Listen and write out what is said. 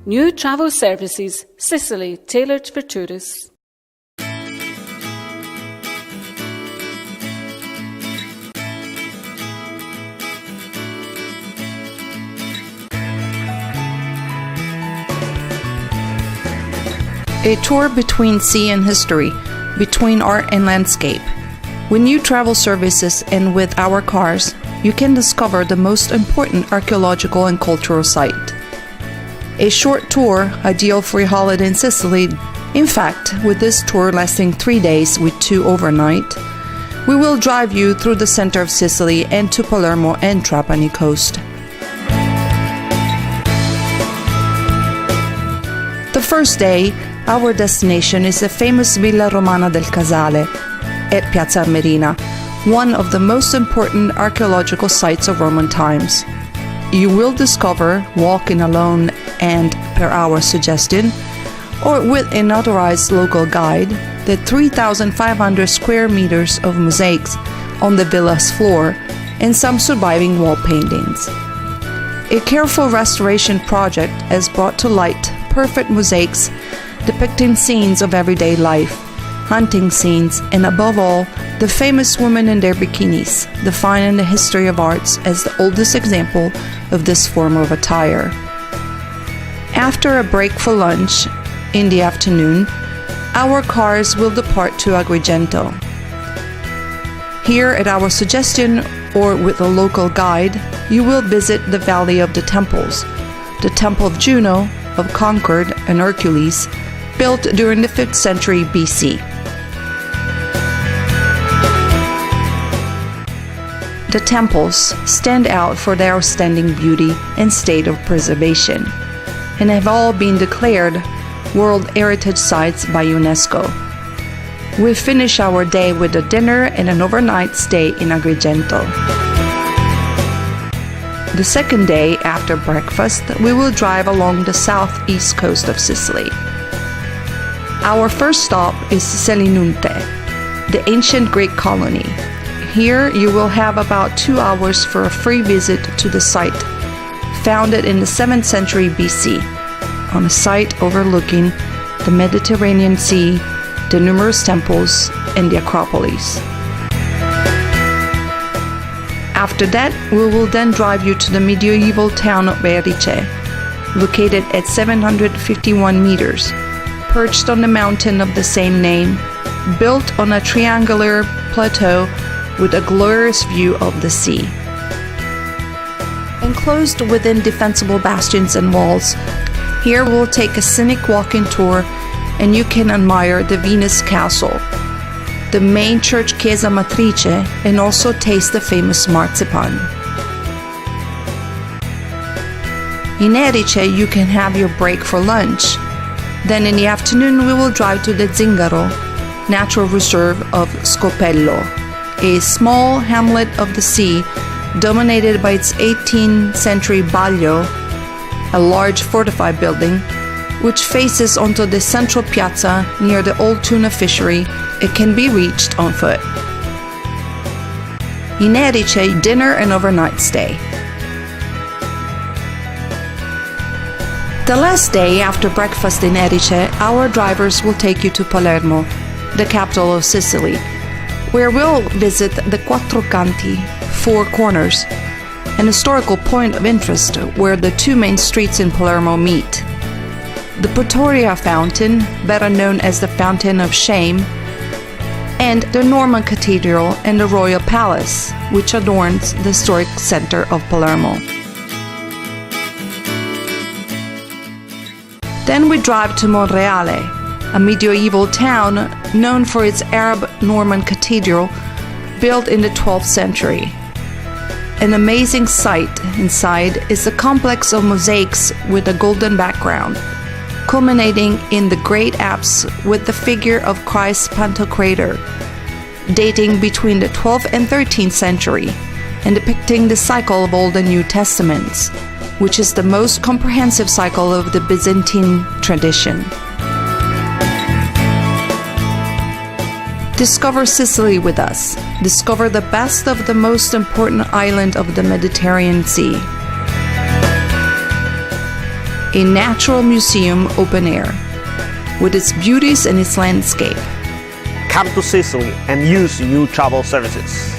New travel services, Sicily, tailored for tourists. A tour between sea and history, between art and landscape. With new travel services and with our cars, you can discover the most important archaeological and cultural site. A short tour, ideal for a holiday in Sicily. In fact, with this tour lasting 3 days with 2 overnight, we will drive you through the center of Sicily and to Palermo and Trapani coast. The first day, our destination is the famous Villa Romana del Casale at Casa Marina, one of the most important archaeological sites of Roman times. You will discover, walking alone and per our suggestion, or with an authorized local guide, the 3,500 square meters of mosaics on the villa's floor and some surviving wall paintings. A careful restoration project has brought to light perfect mosaics depicting scenes of everyday life, hunting scenes, and above all, the famous women in their bikinis, defining the history of arts as the oldest example of this form of attire. After a break for lunch in the afternoon, our cars will depart to Agrigento. Here, at our suggestion or with a local guide, you will visit the Valley of the Temples, the Temple of Juno, of Concord and Hercules, built during the 5th century BC. The temples stand out for their outstanding beauty and state of preservation, and have all been declared World Heritage Sites by UNESCO. We finish our day with a dinner and an overnight stay in Agrigento. The second day, after breakfast, we will drive along the southeast coast of Sicily. Our first stop is Selinunte, the ancient Greek colony. Here you will have about 2 hours for a free visit to the site, founded in the 7th century BC, on a site overlooking the Mediterranean Sea, the numerous temples, and the Acropolis. After that, we will then drive you to the medieval town of Erice, located at 751 meters, perched on the mountain of the same name, built on a triangular plateau with a glorious view of the sea. Enclosed within defensible bastions and walls, here we'll take a scenic walking tour and you can admire the Venus Castle, the main church Casa Matrice, and also taste the famous marzipan. In Erice, you can have your break for lunch. Then in the afternoon, we will drive to the Zingaro Natural Reserve of Scopello, a small hamlet of the sea dominated by its 18th century Baglio, a large fortified building, which faces onto the central piazza near the old tuna fishery. It can be reached on foot. In Erice, dinner and overnight stay. The last day after breakfast in Erice, our drivers will take you to Palermo, the capital of Sicily, where we'll visit the Quattro Canti, 4 corners, an historical point of interest where the 2 main streets in Palermo meet. The Pretoria Fountain, better known as the Fountain of Shame, and the Norman Cathedral and the Royal Palace, which adorns the historic center of Palermo. Then we drive to Monreale, a medieval town known for its Arab Norman cathedral built in the 12th century. An amazing sight inside is a complex of mosaics with a golden background, culminating in the great apse with the figure of Christ Pantocrator, dating between the 12th and 13th century, and depicting the cycle of Old and New Testaments, which is the most comprehensive cycle of the Byzantine tradition. Discover Sicily with us. Discover the best of the most important island of the Mediterranean Sea. a natural museum open air, with its beauties and its landscape. Come to Sicily and use new travel services.